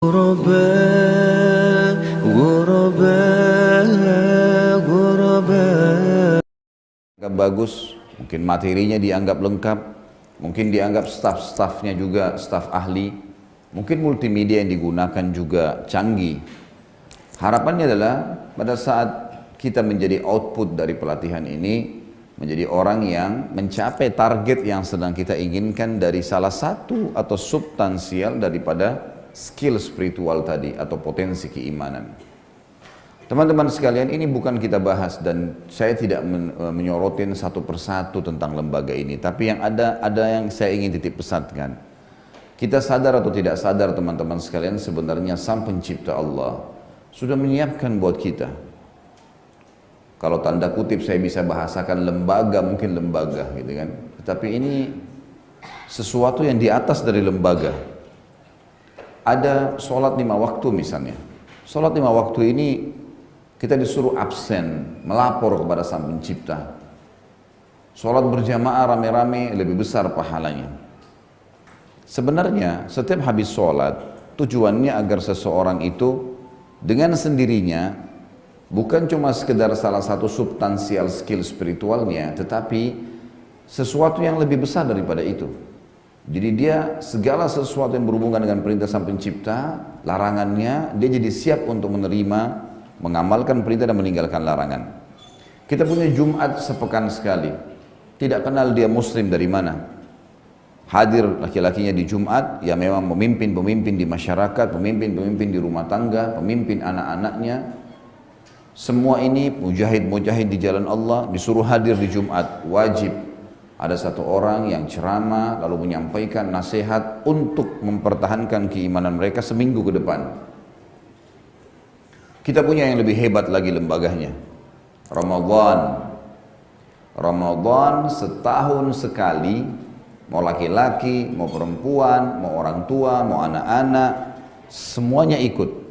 غرباء غرباء غرباء. Anggap bagus, mungkin materinya dianggap lengkap, mungkin dianggap staf-stafnya juga staf ahli, mungkin multimedia yang digunakan juga canggih. Harapannya adalah pada saat kita menjadi output dari pelatihan ini, menjadi orang yang mencapai target yang sedang kita inginkan dari salah satu atau substansial daripada skill spiritual tadi atau potensi keimanan. Teman-teman sekalian, ini bukan kita bahas dan saya tidak menyorotin satu persatu tentang lembaga ini, tapi yang ada yang saya ingin titip pesankan. Kita sadar atau tidak sadar teman-teman sekalian, sebenarnya Sang Pencipta Allah sudah menyiapkan buat kita. Kalau tanda kutip saya bisa bahasakan lembaga, mungkin lembaga gitu kan. Tetapi ini sesuatu yang di atas dari lembaga. Ada sholat 5 waktu misalnya. Sholat 5 waktu ini kita disuruh absen, melapor kepada Sang Pencipta. Sholat berjamaah rame-rame lebih besar pahalanya. Sebenarnya setiap habis sholat, tujuannya agar seseorang itu dengan sendirinya, bukan cuma sekedar salah satu substansial skill spiritualnya, tetapi sesuatu yang lebih besar daripada itu. Jadi dia segala sesuatu yang berhubungan dengan perintah Sang Pencipta, larangannya, dia jadi siap untuk menerima, mengamalkan perintah dan meninggalkan larangan. Kita punya Jumat sepekan sekali. Tidak kenal dia muslim dari mana. Hadir laki-lakinya di Jumat, ya memang pemimpin-pemimpin di masyarakat, pemimpin-pemimpin di rumah tangga, pemimpin anak-anaknya. Semua ini mujahid-mujahid di jalan Allah disuruh hadir di Jumat, wajib. Ada satu orang yang ceramah lalu menyampaikan nasihat untuk mempertahankan keimanan mereka seminggu ke depan. Kita punya yang lebih hebat lagi lembaganya. Ramadan setahun sekali, mau laki-laki, mau perempuan, mau orang tua, mau anak-anak, semuanya ikut.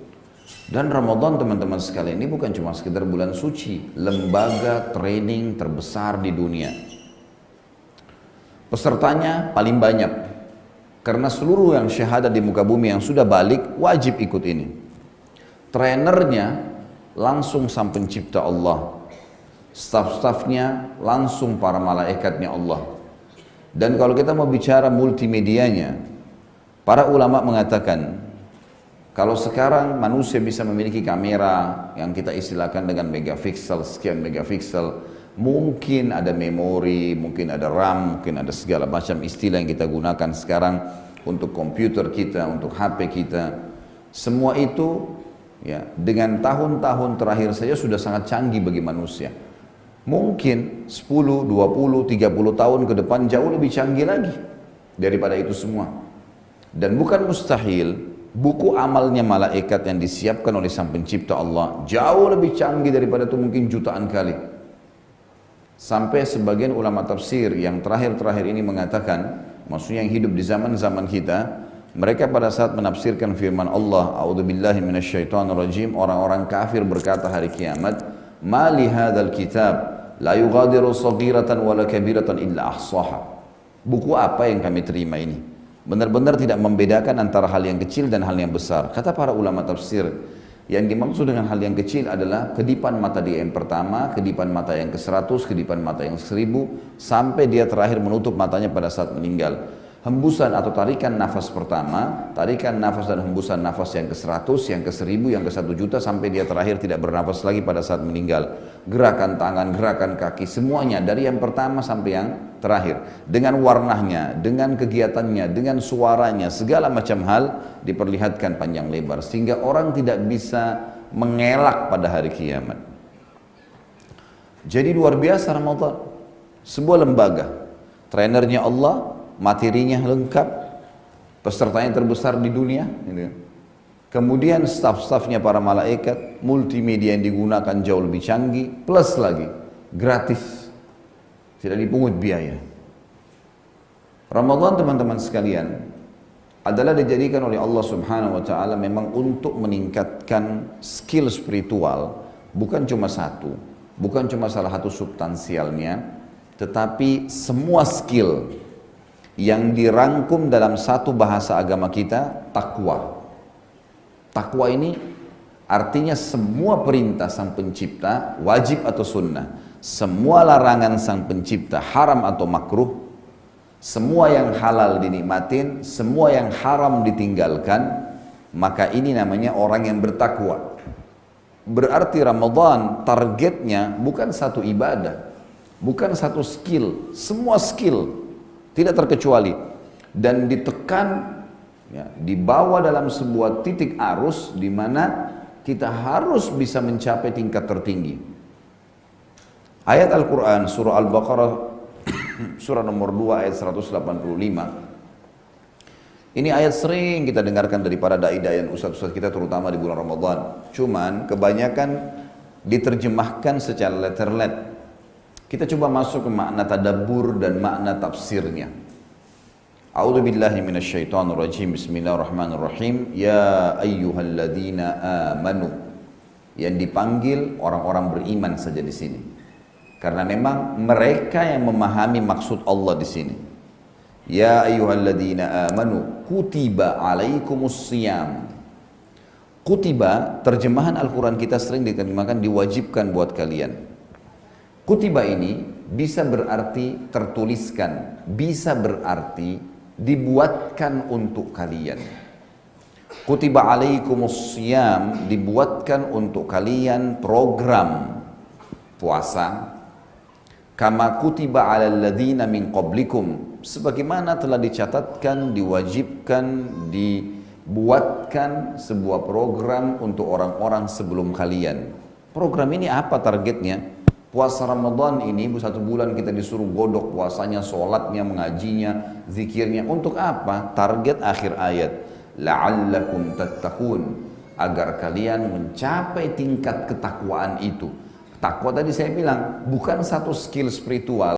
Dan Ramadan teman-teman sekalian ini bukan cuma sekedar bulan suci, lembaga training terbesar di dunia. Pesertanya paling banyak, karena seluruh yang syahadat di muka bumi yang sudah balik wajib ikut ini. Trainernya langsung Sang Pencipta Allah, staf-stafnya langsung para malaikatnya Allah. Dan kalau kita mau bicara multimedianya, para ulama mengatakan kalau sekarang manusia bisa memiliki kamera yang kita istilahkan dengan megapiksel, sekian megapiksel, mungkin ada memori, mungkin ada RAM, mungkin ada segala macam istilah yang kita gunakan sekarang untuk komputer kita, untuk HP kita. Semua itu ya dengan tahun-tahun terakhir saja sudah sangat canggih bagi manusia. Mungkin 10, 20, 30 tahun ke depan jauh lebih canggih lagi daripada itu semua. Dan bukan mustahil buku amalnya malaikat yang disiapkan oleh Sang Pencipta Allah jauh lebih canggih daripada itu, mungkin jutaan kali. Sampai sebagian ulama tafsir yang terakhir-terakhir ini mengatakan, maksudnya yang hidup di zaman-zaman kita, mereka pada saat menafsirkan firman Allah, a'udzubillahi minasyaitonirrajim, orang-orang kafir berkata hari kiamat, "Ma li hadzal kitab la yughadiru shaghiratan wala kabiratan illa ahsaha." Buku apa yang kami terima ini? Benar-benar tidak membedakan antara hal yang kecil dan hal yang besar. Kata para ulama tafsir, yang dimaksud dengan hal yang kecil adalah kedipan mata dia yang pertama, kedipan mata yang ke-100, kedipan mata yang 1000, sampai dia terakhir menutup matanya pada saat meninggal. Hembusan atau tarikan nafas pertama, tarikan nafas dan hembusan nafas yang ke-100, yang ke-1000, yang ke-1 juta, sampai dia terakhir tidak bernafas lagi pada saat meninggal. Gerakan tangan, gerakan kaki, semuanya dari yang pertama sampai yang terakhir. Dengan warnanya, dengan kegiatannya, dengan suaranya, segala macam hal diperlihatkan panjang lebar. Sehingga orang tidak bisa mengelak pada hari kiamat. Jadi luar biasa Ramadan. Sebuah lembaga. Trainernya Allah, materinya lengkap, pesertanya terbesar di dunia, kemudian staf-stafnya para malaikat, multimedia yang digunakan jauh lebih canggih, plus lagi gratis, tidak dipungut biaya. Ramadan teman-teman sekalian adalah dijadikan oleh Allah Subhanahu wa taala memang untuk meningkatkan skill spiritual, bukan cuma satu, bukan cuma salah satu substansialnya, tetapi semua skill yang dirangkum dalam satu bahasa agama kita, takwa. Takwa ini artinya semua perintah sang pencipta wajib atau sunnah, semua larangan sang pencipta haram atau makruh, semua yang halal dinikmatin, semua yang haram ditinggalkan, maka ini namanya orang yang bertakwa. Berarti Ramadan targetnya bukan satu ibadah, bukan satu skill, semua skill tidak terkecuali, dan ditekan, ya, dibawa dalam sebuah titik arus di mana kita harus bisa mencapai tingkat tertinggi. Ayat Al-Quran surah Al-Baqarah surah nomor 2 ayat 185. Ini ayat sering kita dengarkan dari para dai-dai dan ustaz-ustaz kita terutama di bulan Ramadan. Cuman kebanyakan diterjemahkan secara letterlet. Kita coba masuk ke makna tadabbur dan makna tafsirnya. A'udzubillahi minasyaitonirrajim. Bismillahirrahmanirrahim. Ya ayyuhalladzina amanu. Yang dipanggil orang-orang beriman saja di sini. Karena memang mereka yang memahami maksud Allah di sini. Ya ayyuhalladzina amanu kutiba alaikumusiyam. Kutiba, terjemahan Al-Quran kita sering diterjemahkan diwajibkan buat kalian. Kutiba ini bisa berarti tertuliskan, bisa berarti dibuatkan untuk kalian. Kutiba alaikumusiyam, dibuatkan untuk kalian program puasa. Kama kutiba alal ladzina min qablikum, sebagaimana telah dicatatkan, diwajibkan, dibuatkan sebuah program untuk orang-orang sebelum kalian. Program ini apa targetnya? Puasa Ramadan ini 1 bulan kita disuruh godok puasanya, sholatnya, mengajinya, zikirnya. Untuk apa? Target akhir ayat, la'allakum tattaqun, agar kalian mencapai tingkat ketakwaan itu. Takwa tadi saya bilang bukan satu skill spiritual,